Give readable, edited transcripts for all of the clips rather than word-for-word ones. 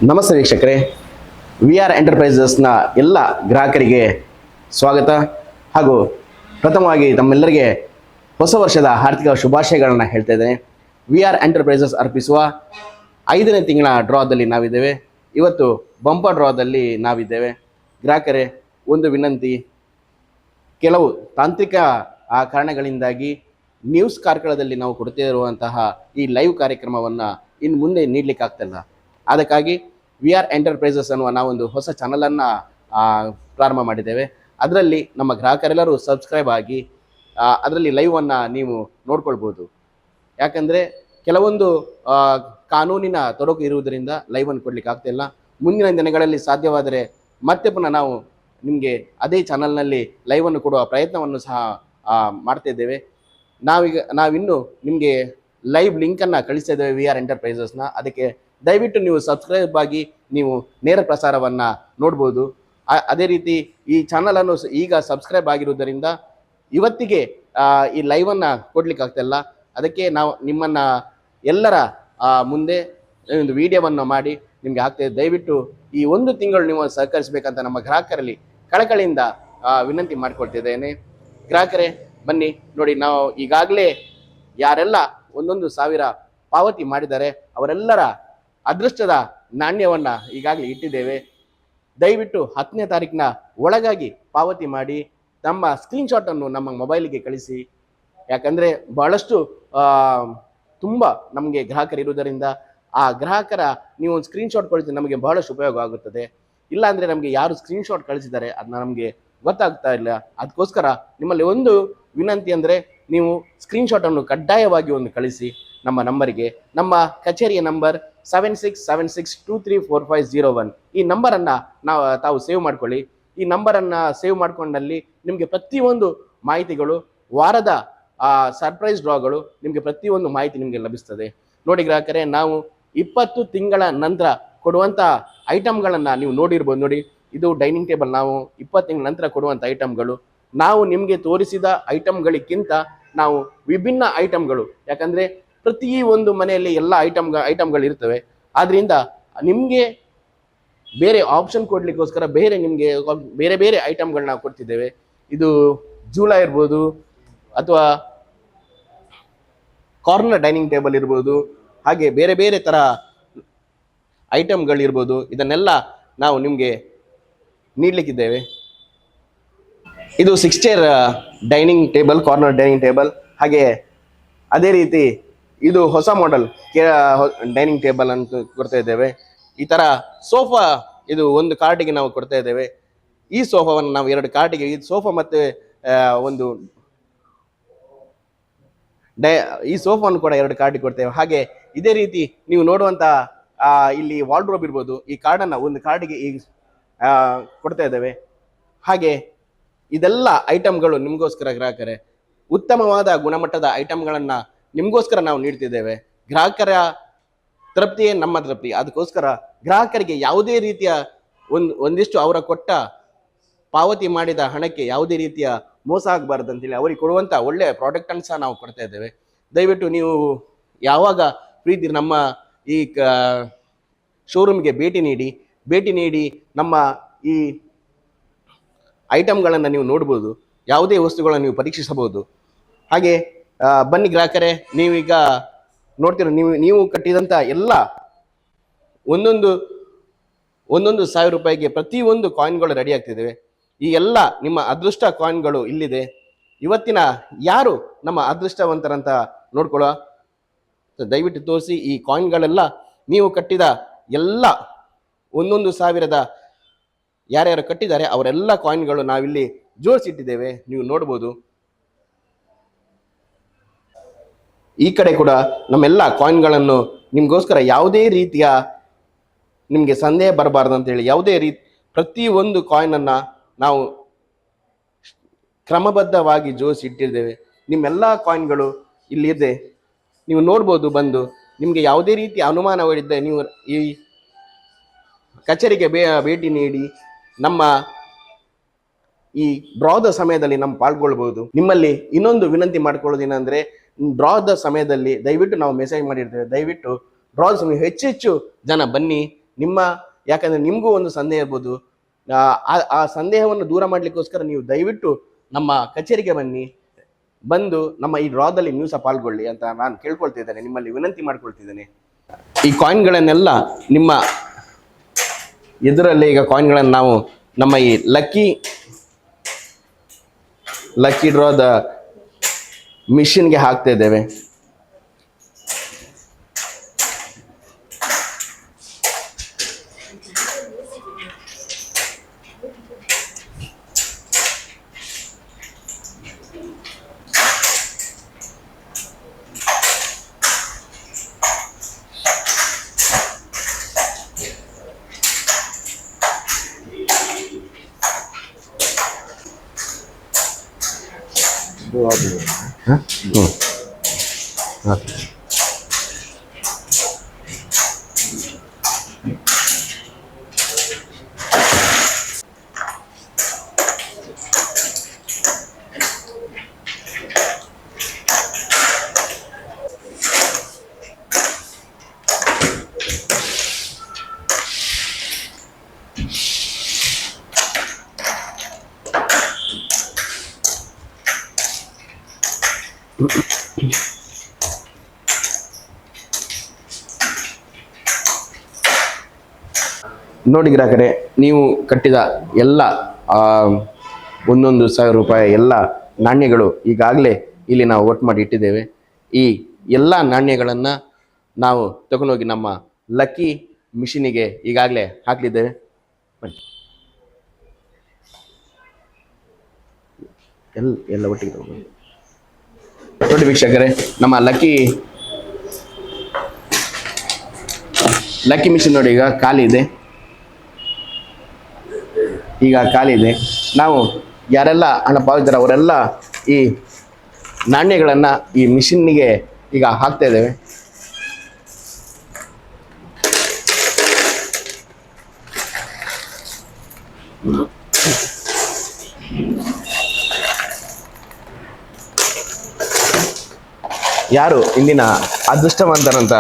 ನಮಸ್ತೆ ವೀಕ್ಷಕರೇ, we are ಎಂಟರ್ಪ್ರೈಸಸ್ನ ಎಲ್ಲ ಗ್ರಾಹಕರಿಗೆ ಸ್ವಾಗತ ಹಾಗೂ ಪ್ರಥಮವಾಗಿ ತಮ್ಮೆಲ್ಲರಿಗೆ ಹೊಸ ವರ್ಷದ ಆರ್ಥಿಕ ಶುಭಾಶಯಗಳನ್ನು ಹೇಳ್ತಾ ಇದ್ದೇನೆ. ವಿ ಆರ್ ಎಂಟರ್ಪ್ರೈಸಸ್ ಅರ್ಪಿಸುವ 5ನೇ ತಿಂಗಳ ಡ್ರಾದಲ್ಲಿ ನಾವಿದ್ದೇವೆ. ಇವತ್ತು ಬಂಪರ್ ಡ್ರಾದಲ್ಲಿ ನಾವಿದ್ದೇವೆ. ಗ್ರಾಹಕರೇ, ಒಂದು ವಿನಂತಿ, ಕೆಲವು ತಾಂತ್ರಿಕ ಕಾರಣಗಳಿಂದಾಗಿ ನ್ಯೂಸ್ ಕಾರ್ಕಳದಲ್ಲಿ ನಾವು ಕೊಡ್ತಿರುವಂತಹ ಈ ಲೈವ್ ಕಾರ್ಯಕ್ರಮವನ್ನು ಇನ್ನು ಮುಂದೆ ನೀಡಲಿಕ್ಕೆ ಆಗ್ತಿಲ್ಲ. ಅದಕ್ಕಾಗಿ ವಿ ಆರ್ ಎಂಟರ್ಪ್ರೈಸಸ್ ಅನ್ನುವ ನಾವೊಂದು ಹೊಸ ಚಾನಲನ್ನು ಪ್ರಾರಂಭ ಮಾಡಿದ್ದೇವೆ. ಅದರಲ್ಲಿ ನಮ್ಮ ಗ್ರಾಹಕರೆಲ್ಲರೂ ಸಬ್ಸ್ಕ್ರೈಬ್ ಆಗಿ ಅದರಲ್ಲಿ ಲೈವನ್ನು ನೀವು ನೋಡ್ಕೊಳ್ಬೋದು. ಯಾಕಂದರೆ ಕೆಲವೊಂದು ಕಾನೂನಿನ ತೊಡಕು ಇರುವುದರಿಂದ ಲೈವನ್ನು ಕೊಡಲಿಕ್ಕೆ ಆಗ್ತಿಲ್ಲ. ಮುಂದಿನ ದಿನಗಳಲ್ಲಿ ಸಾಧ್ಯವಾದರೆ ಮತ್ತೆ ಪುನಃ ನಾವು ನಿಮಗೆ ಅದೇ ಚಾನಲ್ನಲ್ಲಿ ಲೈವನ್ನು ಕೊಡುವ ಪ್ರಯತ್ನವನ್ನು ಸಹ ಮಾಡ್ತಿದ್ದೇವೆ. ನಾವಿನ್ನು ನಿಮಗೆ ಲೈವ್ ಲಿಂಕನ್ನು ಕಳಿಸ್ತಾ ಇದ್ದೇವೆ ವಿ ಆರ್ ಎಂಟರ್ಪ್ರೈಸಸ್ನ. ಅದಕ್ಕೆ ದಯವಿಟ್ಟು ನೀವು ಸಬ್ಸ್ಕ್ರೈಬ್ ಆಗಿ ನೀವು ನೇರ ಪ್ರಸಾರವನ್ನು ನೋಡ್ಬೋದು. ಅದೇ ರೀತಿ ಈ ಚಾನಲನ್ನು ಈಗ ಸಬ್ಸ್ಕ್ರೈಬ್ ಆಗಿರುವುದರಿಂದ ಇವತ್ತಿಗೆ ಈ ಲೈವನ್ನು ಕೊಡ್ಲಿಕ್ಕೆ ಆಗ್ತಾಯಿಲ್ಲ. ಅದಕ್ಕೆ ನಾವು ನಿಮ್ಮನ್ನು ಎಲ್ಲರ ಮುಂದೆ ಒಂದು ವಿಡಿಯೋವನ್ನು ಮಾಡಿ ನಿಮಗೆ ಆಗ್ತಾಯಿದೆ. ದಯವಿಟ್ಟು ಈ ಒಂದು ತಿಂಗಳು ನೀವು ಸಹಕರಿಸಬೇಕಂತ ನಮ್ಮ ಗ್ರಾಹಕರಲ್ಲಿ ಕಳಕಳಿಯಿಂದ ವಿನಂತಿ ಮಾಡಿಕೊಳ್ತಿದ್ದೇನೆ. ಗ್ರಾಹಕರೇ, ಬನ್ನಿ ನೋಡಿ, ನಾವು ಈಗಾಗಲೇ ಯಾರೆಲ್ಲ 1,000 ಪಾವತಿ ಮಾಡಿದ್ದಾರೆ ಅವರೆಲ್ಲರ ಅದೃಷ್ಟದ ನಾಣ್ಯವನ್ನು ಈಗಾಗಲೇ ಇಟ್ಟಿದ್ದೇವೆ. ದಯವಿಟ್ಟು 10ನೇ ತಾರೀಕಿನ ಒಳಗಾಗಿ ಪಾವತಿ ಮಾಡಿ ನಮ್ಮ ಸ್ಕ್ರೀನ್ಶಾಟನ್ನು ನಮ್ಮ ಮೊಬೈಲಿಗೆ ಕಳಿಸಿ. ಯಾಕಂದರೆ ಬಹಳಷ್ಟು ತುಂಬ ನಮಗೆ ಗ್ರಾಹಕರಿರುವುದರಿಂದ ಆ ಗ್ರಾಹಕರ ನೀವು ಒಂದು ಸ್ಕ್ರೀನ್ಶಾಟ್ ಕಳಿಸಿ ನಮಗೆ ಬಹಳಷ್ಟು ಉಪಯೋಗ ಆಗುತ್ತದೆ. ಇಲ್ಲಾಂದರೆ ನಮಗೆ ಯಾರು ಸ್ಕ್ರೀನ್ಶಾಟ್ ಕಳಿಸಿದ್ದಾರೆ ಅದನ್ನ ನಮಗೆ ಗೊತ್ತಾಗ್ತಾ ಇಲ್ಲ. ಅದಕ್ಕೋಸ್ಕರ ನಿಮ್ಮಲ್ಲಿ ಒಂದು ವಿನಂತಿ ಅಂದರೆ ನೀವು ಸ್ಕ್ರೀನ್ಶಾಟನ್ನು ಕಡ್ಡಾಯವಾಗಿ ಒಂದು ಕಳಿಸಿ ನಮ್ಮ ನಂಬರಿಗೆ. ನಮ್ಮ ಕಚೇರಿಯ ನಂಬರ್ 7676234501. ಈ ನಂಬರನ್ನು ತಾವು ಸೇವ್ ಮಾಡ್ಕೊಳ್ಳಿ. ಈ ನಂಬರನ್ನು ಸೇವ್ ಮಾಡ್ಕೊಂಡಲ್ಲಿ ನಿಮಗೆ ಪ್ರತಿಯೊಂದು ಮಾಹಿತಿಗಳು, ವಾರದ ಸರ್ಪ್ರೈಸ್ ಡ್ರಾಗಳು, ನಿಮಗೆ ಪ್ರತಿಯೊಂದು ಮಾಹಿತಿ ನಿಮಗೆ ಲಭಿಸ್ತದೆ. ನೋಡಿ ಗ್ರಾಹಕರೇ, ನಾವು 20 ತಿಂಗಳ ನಂತರ ಕೊಡುವಂಥ ಐಟಮ್ಗಳನ್ನು ನೀವು ನೋಡಿರ್ಬೋದು. ನೋಡಿ, ಇದು ಡೈನಿಂಗ್ ಟೇಬಲ್. ನಾವು 20 ತಿಂಗಳ ನಂತರ ಕೊಡುವಂಥ ಐಟಮ್ಗಳು, ನಾವು ನಿಮಗೆ ತೋರಿಸಿದ ಐಟಮ್ಗಳಿಗಿಂತ ನಾವು ವಿಭಿನ್ನ ಐಟಮ್ಗಳು. ಯಾಕಂದರೆ ಪ್ರತಿ ಒಂದು ಮನೆಯಲ್ಲಿ ಎಲ್ಲ ಐಟಮ್ಗಳು ಇರ್ತವೆ. ಆದ್ದರಿಂದ ನಿಮಗೆ ಬೇರೆ ಆಪ್ಷನ್ ಕೊಡಲಿಕ್ಕೋಸ್ಕರ ನಿಮಗೆ ಬೇರೆ ಬೇರೆ ಐಟಮ್ಗಳನ್ನ ಕೊಡ್ತಿದ್ದೇವೆ. ಇದು ಜೂಲ ಇರ್ಬೋದು, ಅಥವಾ ಕಾರ್ನರ್ ಡೈನಿಂಗ್ ಟೇಬಲ್ ಇರ್ಬೋದು, ಹಾಗೆ ಬೇರೆ ಬೇರೆ ಥರ ಐಟಮ್ಗಳಿರ್ಬೋದು. ಇದನ್ನೆಲ್ಲ ನಾವು ನಿಮಗೆ ನೀಡಲಿಕ್ಕಿದ್ದೇವೆ. ಇದು 6 chair dining table, corner dining table. ಹಾಗೆ ಅದೇ ರೀತಿ ಇದು ಹೊಸ ಮಾಡೆಲ್ ಡೈನಿಂಗ್ ಟೇಬಲ್ ಅಂತ ಕೊಡ್ತಾ ಇದ್ದೇವೆ. ಈ ಥರ ಸೋಫಾ, ಇದು ಒಂದು ಕಾರ್ಟಿಗೆ ನಾವು ಕೊಡ್ತಾ ಇದ್ದೇವೆ. ಈ ಸೋಫಾವನ್ನು ನಾವು 2 ಕಾರ್ಟಿಗೆ, ಈ ಸೋಫಾ ಮತ್ತು ಈ ಸೋಫಾವನ್ನು ಕೂಡ 2 ಕಾರ್ಟಿಗೆ ಕೊಡ್ತೇವೆ. ಹಾಗೆ ಇದೇ ರೀತಿ ನೀವು ನೋಡುವಂಥ ಇಲ್ಲಿ ವಾರ್ಡ್ರೋಬ್ ಇರ್ಬೋದು, ಈ ಕಾರ್ಡನ್ನು ಒಂದು ಕಾರ್ಡಿಗೆ ಈಗ ಕೊಡ್ತಾ ಇದ್ದೇವೆ. ಹಾಗೆ ಇದೆಲ್ಲ ಐಟಮ್ಗಳು ನಿಮಗೋಸ್ಕರ ಗ್ರಾಹಕರೇ, ಉತ್ತಮವಾದ ಗುಣಮಟ್ಟದ ಐಟಮ್ಗಳನ್ನು ನಿಮಗೋಸ್ಕರ ನಾವು ನೀಡ್ತಿದ್ದೇವೆ. ಗ್ರಾಹಕರ ತೃಪ್ತಿಯೇ ನಮ್ಮ ತೃಪ್ತಿ. ಅದಕ್ಕೋಸ್ಕರ ಗ್ರಾಹಕರಿಗೆ ಯಾವುದೇ ರೀತಿಯ ಒಂದಿಷ್ಟು ಅವರ ಕೊಟ್ಟ ಪಾವತಿ ಮಾಡಿದ ಹಣಕ್ಕೆ ಯಾವುದೇ ರೀತಿಯ ಮೋಸ ಆಗಬಾರ್ದು ಅಂತೇಳಿ ಅವರಿಗೆ ಕೊಡುವಂಥ ಒಳ್ಳೆಯ ಪ್ರಾಡಕ್ಟನ್ನು ಸಹ ನಾವು ಕೊಡ್ತಾ ಇದ್ದೇವೆ. ದಯವಿಟ್ಟು ನೀವು ಯಾವಾಗ ಪ್ರೀತಿ ನಮ್ಮ ಈ ಶೋರೂಮ್ಗೆ ಭೇಟಿ ನೀಡಿ ನಮ್ಮ ಈ ಐಟಮ್ಗಳನ್ನು ನೀವು ನೋಡ್ಬೋದು. ಯಾವುದೇ ವಸ್ತುಗಳನ್ನು ನೀವು ಪರೀಕ್ಷಿಸಬಹುದು. ಹಾಗೆ ಬನ್ನಿ ಗ್ರಾಹಕರೇ, ನೀವೀಗ ನೋಡ್ತೀರ, ನೀವು ಕಟ್ಟಿದಂಥ ಎಲ್ಲ ಒಂದೊಂದು 1,000 ರೂಪಾಯಿಗೆ ಪ್ರತಿಯೊಂದು ಕಾಯಿನ್ಗಳು ರೆಡಿ ಆಗ್ತಿದ್ದೇವೆ. ಈ ಎಲ್ಲ ನಿಮ್ಮ ಅದೃಷ್ಟ ಕಾಯಿನ್ಗಳು ಇಲ್ಲಿದೆ. ಇವತ್ತಿನ ಯಾರು ನಮ್ಮ ಅದೃಷ್ಟವಂತರಂತ ನೋಡ್ಕೊಳ್ಳೋ, ದಯವಿಟ್ಟು ತೋರಿಸಿ. ಈ ಕಾಯಿನ್ಗಳೆಲ್ಲ ನೀವು ಕಟ್ಟಿದ ಎಲ್ಲ 1,000 ಯಾರ್ಯಾರು ಕಟ್ಟಿದ್ದಾರೆ ಅವರೆಲ್ಲ ಕಾಯಿನ್ಗಳು ನಾವಿಲ್ಲಿ ಜೋಡಿಸಿಟ್ಟಿದ್ದೇವೆ. ನೀವು ನೋಡ್ಬೋದು. ಈ ಕಡೆ ಕೂಡ ನಮ್ಮೆಲ್ಲ ಕಾಯಿನ್ಗಳನ್ನು ನಿಮಗೋಸ್ಕರ ಯಾವುದೇ ರೀತಿಯ ನಿಮಗೆ ಸಂದೇಹ ಬರಬಾರ್ದು ಅಂತೇಳಿ ಯಾವುದೇ ಪ್ರತಿಯೊಂದು ಕಾಯಿನನ್ನು ನಾವು ಕ್ರಮಬದ್ಧವಾಗಿ ಜೋಡಿಸಿಟ್ಟಿದ್ದೇವೆ. ನಿಮ್ಮೆಲ್ಲ ಕಾಯಿನ್ಗಳು ಇಲ್ಲಿದೆ, ನೀವು ನೋಡ್ಬೋದು. ಬಂದು ನಿಮಗೆ ಯಾವುದೇ ರೀತಿಯ ಅನುಮಾನಗಳಿದ್ದರೆ ನೀವು ಈ ಕಚೇರಿಗೆ ಭೇಟಿ ನೀಡಿ ನಮ್ಮ ಈ ಡ್ರಾದ ಸಮಯದಲ್ಲಿ ನಮ್ಮ ಪಾಲ್ಗೊಳ್ಬೋದು. ನಿಮ್ಮಲ್ಲಿ ಇನ್ನೊಂದು ವಿನಂತಿ ಮಾಡ್ಕೊಳ್ಳೋದೇನೆಂದರೆ, ಡ್ರಾದ ಸಮಯದಲ್ಲಿ ದಯವಿಟ್ಟು ನಾವು ಮೆಸೇಜ್ ಮಾಡಿರ್ತೇವೆ, ದಯವಿಟ್ಟು ಡ್ರಾದ ಸಮಯ ಹೆಚ್ಚು ಜನ ಬನ್ನಿ. ನಿಮ್ಮ ಯಾಕಂದ್ರೆ ನಿಮಗೂ ಒಂದು ಸಂದೇಹ ಇರ್ಬೋದು. ಆ ಸಂದೇಹವನ್ನು ದೂರ ಮಾಡ್ಲಿಕ್ಕೋಸ್ಕರ ನೀವು ದಯವಿಟ್ಟು ನಮ್ಮ ಕಚೇರಿಗೆ ಬಂದು ನಮ್ಮ ಈ ಡ್ರಾದಲ್ಲಿ ನೀವು ಸಹ ಪಾಲ್ಗೊಳ್ಳಿ ಅಂತ ನಾನು ಕೇಳ್ಕೊಳ್ತಿದ್ದೇನೆ, ನಿಮ್ಮಲ್ಲಿ ವಿನಂತಿ ಮಾಡ್ಕೊಳ್ತಿದ್ದೇನೆ. ಈ ಕಾಯಿನ್ಗಳನ್ನೆಲ್ಲ ನಿಮ್ಮ ಎದುರಲ್ಲಿ ಈಗ ಕಾಯಿನ್ಗಳನ್ನು ನಾವು ನಮ್ಮ ಈ ಲಕ್ಕಿ ಡ್ರಾದ ಮಿಷಿನ್ಗೆ ಹಾಕ್ತಾ ಇದ್ದೇವೆ. ನೋಡಿ ಗ್ರಾಹಕರೇ, ನೀವು ಕಟ್ಟಿದ ಎಲ್ಲ 1,000 ರೂಪಾಯಿ ಎಲ್ಲ ನಾಣ್ಯಗಳು ಈಗಾಗಲೇ ಇಲ್ಲಿ ನಾವು ಒಟ್ಟು ಮಾಡಿ ಇಟ್ಟಿದ್ದೇವೆ. ಈ ಎಲ್ಲ ನಾಣ್ಯಗಳನ್ನು ನಾವು ತಗೊಂಡೋಗಿ ನಮ್ಮ ಲಕ್ಕಿ ಮಿಷಿನಿಗೆ ಈಗಾಗಲೇ ಹಾಕಲಿದ್ದೇವೆ. ಎಲ್ಲ ಒಟ್ಟಿಗೆ ನೋಡಿ ವೀಕ್ಷಕರೇ, ನಮ್ಮ ಲಕ್ಕಿ ಮಿಷಿನ್ ನೋಡಿ ಈಗ ಖಾಲಿ ಇದೆ. ನಾವು ಯಾರೆಲ್ಲ ಹಣ ಪಾವತಿದ್ದಾರೆ ಅವರೆಲ್ಲ ಈ ನಾಣ್ಯಗಳನ್ನು ಈ ಮಿಷಿನ್ನಿಗೆ ಈಗ ಹಾಕ್ತಾ ಇದ್ದೇವೆ. ಯಾರು ಇಂದಿನ ಅದೃಷ್ಟವಂತರಂತ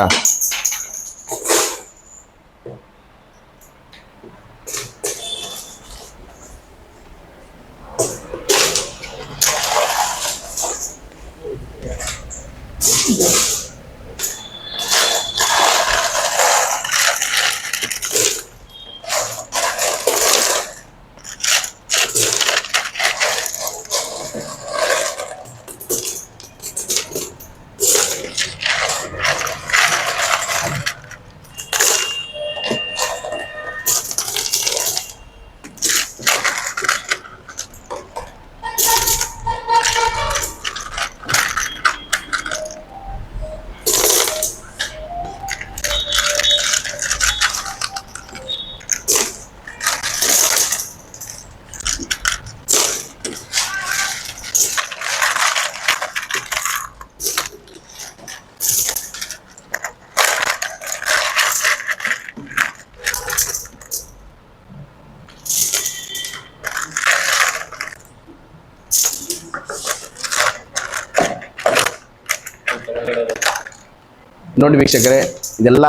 ನೋಡಿ ವೀಕ್ಷಕರೇ, ಇದೆಲ್ಲ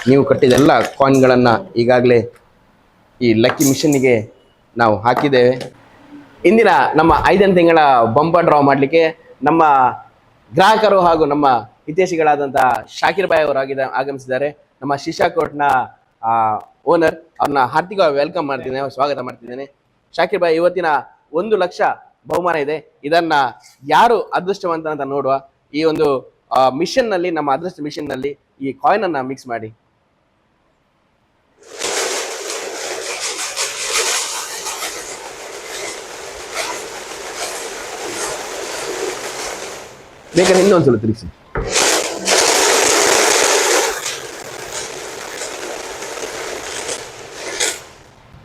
ನೀವು ಕಟ್ಟಿದೆಲ್ಲ ಕಾಯಿನ್ಗಳನ್ನು ಈಗಾಗಲೇ ಈ ಲಕ್ಕಿ ಮಿಷನ್ನಿಗೆ ನಾವು ಹಾಕಿದ್ದೇವೆ. ಇಂದಿನ ನಮ್ಮ 5ನೇ ತಿಂಗಳ ಬಂಪರ್ ಡ್ರಾ ಮಾಡಲಿಕ್ಕೆ ನಮ್ಮ ಗ್ರಾಹಕರು ಹಾಗೂ ನಮ್ಮ ಹಿತೈಷಿಗಳಾದಂಥ ಶಾಕಿರ್ ಬಾಯ್ ಅವರು ಆಗಮಿಸಿದ್ದಾರೆ. ನಮ್ಮ ಶಿಶಾಕೋಟ್ನ ಓನರ್, ಅವ್ರನ್ನ ಹಾರ್ದಿಕವಾಗಿ ವೆಲ್ಕಮ್ ಮಾಡ್ತಿದ್ದೇನೆ, ಸ್ವಾಗತ ಮಾಡ್ತಿದ್ದೇನೆ. ಶಾಕಿರ್ ಬಾಯ್, ಇವತ್ತಿನ 1 ಲಕ್ಷ ಬಹುಮಾನ ಇದೆ. ಇದನ್ನ ಯಾರು ಅದೃಷ್ಟವಂತ ಅಂತ ನೋಡುವ. ಈ ಒಂದು ಮಿಷನ್ ನಲ್ಲಿ, ನಮ್ಮ ಅದೃಷ್ಟ ಮಿಷನ್ ನಲ್ಲಿ ಈ ಕಾಯಿನ್ ಅನ್ನ ಮಿಕ್ಸ್ ಮಾಡಿ. ಬೇಕಾದ್ರೆ ಇನ್ನೊಂದ್ಸಲ ತಿರುಗಿಸಿ.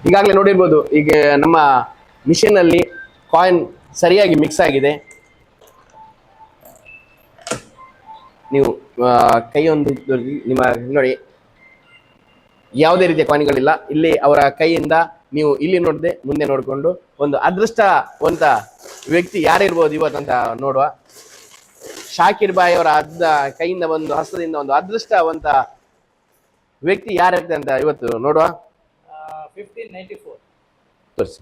ಈಗಾಗಲೇ ನೋಡಿರ್ಬೋದು, ಈಗ ನಮ್ಮ ಮಿಷನ್ ಅಲ್ಲಿ ಕಾಯಿನ್ ಸರಿಯಾಗಿ ಮಿಕ್ಸ್ ಆಗಿದೆ. ನೀವು ಕೈಯೊಂದು ನಿಮ್ಮ ನೋಡಿ, ಯಾವುದೇ ರೀತಿಯ ಕಾಯಿನ್ಗಳಿಲ್ಲ ಇಲ್ಲಿ. ಅವರ ಕೈಯಿಂದ ನೀವು ಇಲ್ಲಿ ನೋಡದೆ ಮುಂದೆ ನೋಡಿಕೊಂಡು ಒಂದು ಅದೃಷ್ಟವಂತ ವ್ಯಕ್ತಿ ಯಾರಿರ್ಬೋದು ಇವತ್ತಂತ ನೋಡುವ. ಶಾಕಿರ್ ಬಾಯ್ ಅವರ ಕೈಯಿಂದ ಹಸ್ತದಿಂದ ಒಂದು ಅದೃಷ್ಟವಂತ ವ್ಯಕ್ತಿ ಯಾರಿರುತ್ತೆ ಅಂತ ಇವತ್ತು ನೋಡುವ. 1594. ತೋರಿಸಿ.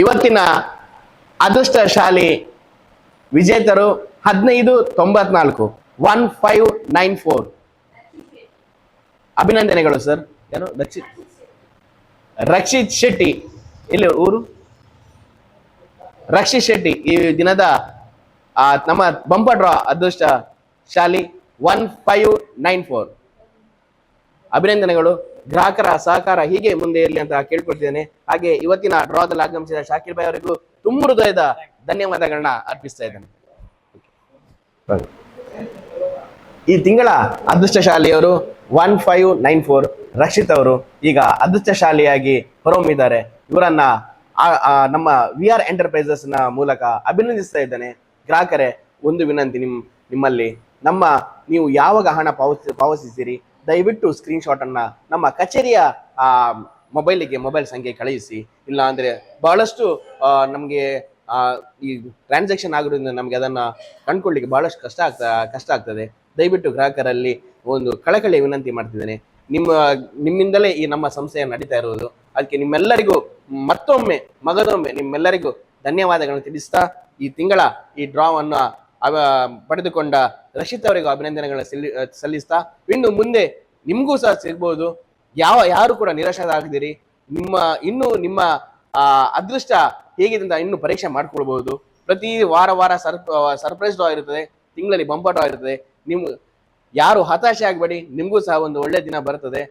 ಇವತ್ತಿನ ಅದೃಷ್ಟಶಾಲಿ ವಿಜೇತರು 1594, 1594. ಅಭಿನಂದನೆಗಳು ಸರ್. ಯಾರು? ರಕ್ಷಿತ್ ಶೆಟ್ಟಿ. ಎಲ್ಲಿ ಊರು? ರಕ್ಷಿತ್ ಶೆಟ್ಟಿ ಈ ದಿನದ ನಮ್ಮ ಬಂಪರ್ ಡ್ರಾ ಅದೃಷ್ಟಶಾಲಿ 1594. ಅಭಿನಂದನೆಗಳು. ಗ್ರಾಹಕರ ಸಹಕಾರ ಹೀಗೆ ಮುಂದೆ ಇರಲಿ ಅಂತ ಕೇಳ್ಕೊಳ್ತಿದ್ದೇನೆ. ಹಾಗೆ ಇವತ್ತಿನ ಡ್ರಾದಲ್ಲಿ ಆಗಮಿಸಿದ ಶಾಕಿರ್ ಭಾಯ್ ಅವರಿಗೂ ತುಂಬ ಹೃದಯದ ಧನ್ಯವಾದಗಳನ್ನ ಅರ್ಪಿಸ್ತಾ ಇದ್ದೇನೆ. ಈ ತಿಂಗಳ ಅದೃಷ್ಟಶಾಲಿಯವರು 1594 ರಕ್ಷಿತ್ ಅವರು ಈಗ ಅದೃಷ್ಟಶಾಲಿಯಾಗಿ ಹೊರಹೊಮ್ಮಿದ್ದಾರೆ. ಇವರನ್ನ ನಮ್ಮ VR ಎಂಟರ್ಪ್ರೈಸಸ್ ನ ಮೂಲಕ ಅಭಿನಂದಿಸ್ತಾ ಇದ್ದೇನೆ. ಗ್ರಾಹಕರೇ, ಒಂದು ವಿನಂತಿ ನಿಮ್ಮಲ್ಲಿ, ನೀವು ಯಾವಾಗ ಹಣ ಪಾವತಿಸಿರಿ ದಯವಿಟ್ಟು ಸ್ಕ್ರೀನ್ಶಾಟ್ ಅನ್ನ ನಮ್ಮ ಕಚೇರಿಯ ಮೊಬೈಲ್ ಸಂಖ್ಯೆ ಕಳುಹಿಸಿ. ಇಲ್ಲ ಅಂದ್ರೆ ಬಹಳಷ್ಟು ನಮಗೆ ಈ ಟ್ರಾನ್ಸಾಕ್ಷನ್ ಆಗೋದ್ರಿಂದ ನಮ್ಗೆ ಅದನ್ನ ಕಂಡುಕೊಳ್ಳಿಕ್ಕೆ ಬಹಳಷ್ಟು ಕಷ್ಟ ಆಗ್ತದೆ. ದಯವಿಟ್ಟು ಗ್ರಾಹಕರಲ್ಲಿ ಒಂದು ಕಳಕಳಿ ವಿನಂತಿ ಮಾಡ್ತಿದ್ದೇನೆ. ನಿಮ್ಮಿಂದಲೇ ಈ ನಮ್ಮ ಸಂಸ್ಥೆ ನಡೀತಾ ಇರುವುದು. ಅದಕ್ಕೆ ನಿಮ್ಮೆಲ್ಲರಿಗೂ ಮಗದೊಮ್ಮೆ ನಿಮ್ಮೆಲ್ಲರಿಗೂ ಧನ್ಯವಾದಗಳನ್ನು ತಿಳಿಸ್ತಾ ಈ ತಿಂಗಳ ಈ ಡ್ರಾವನ್ನು ಪಡೆದುಕೊಂಡ ರಕ್ಷಿತ್ ಅವರಿಗೂ ಅಭಿನಂದನೆಗಳನ್ನ ಸಲ್ಲಿಸ್ತಾ, ಇನ್ನು ಮುಂದೆ ನಿಮ್ಗೂ ಸಹ ಸಿಗ್ಬೋದು. ಯಾರು ಕೂಡ ನಿರಾಶರಾಗದಿರಿ. ನಿಮ್ಮ ಅದೃಷ್ಟ ಹೇಗಿದೆ ಅಂತ ಇನ್ನು ಪರೀಕ್ಷೆ ಮಾಡ್ಕೊಳ್ಬಹುದು. ಪ್ರತಿ ವಾರ ಸರ್ಪ್ರೈಸ್ ಡ್ರಾ ಇರುತ್ತದೆ, ತಿಂಗಳಲ್ಲಿ ಬಂಪರ್ ಡ್ರಾ ಇರುತ್ತದೆ. ಯಾರು ಹತಾಶೆ ಆಗಬೇಡಿ, ನಿಮ್ಗೂ ಸಹ ಒಂದು ಒಳ್ಳೆ ದಿನ ಬರ್ತದೆ.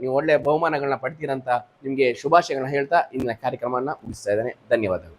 ನೀವು ಒಳ್ಳೆ ಬಹುಮಾನಗಳನ್ನ ಪಡ್ತೀರಂತ ನಿಮ್ಗೆ ಶುಭಾಶಯಗಳನ್ನ ಹೇಳ್ತಾ ಇಂದಿನ ಕಾರ್ಯಕ್ರಮವನ್ನ ಮುಗಿಸ್ತಾ ಇದ್ದೇನೆ. ಧನ್ಯವಾದಗಳು.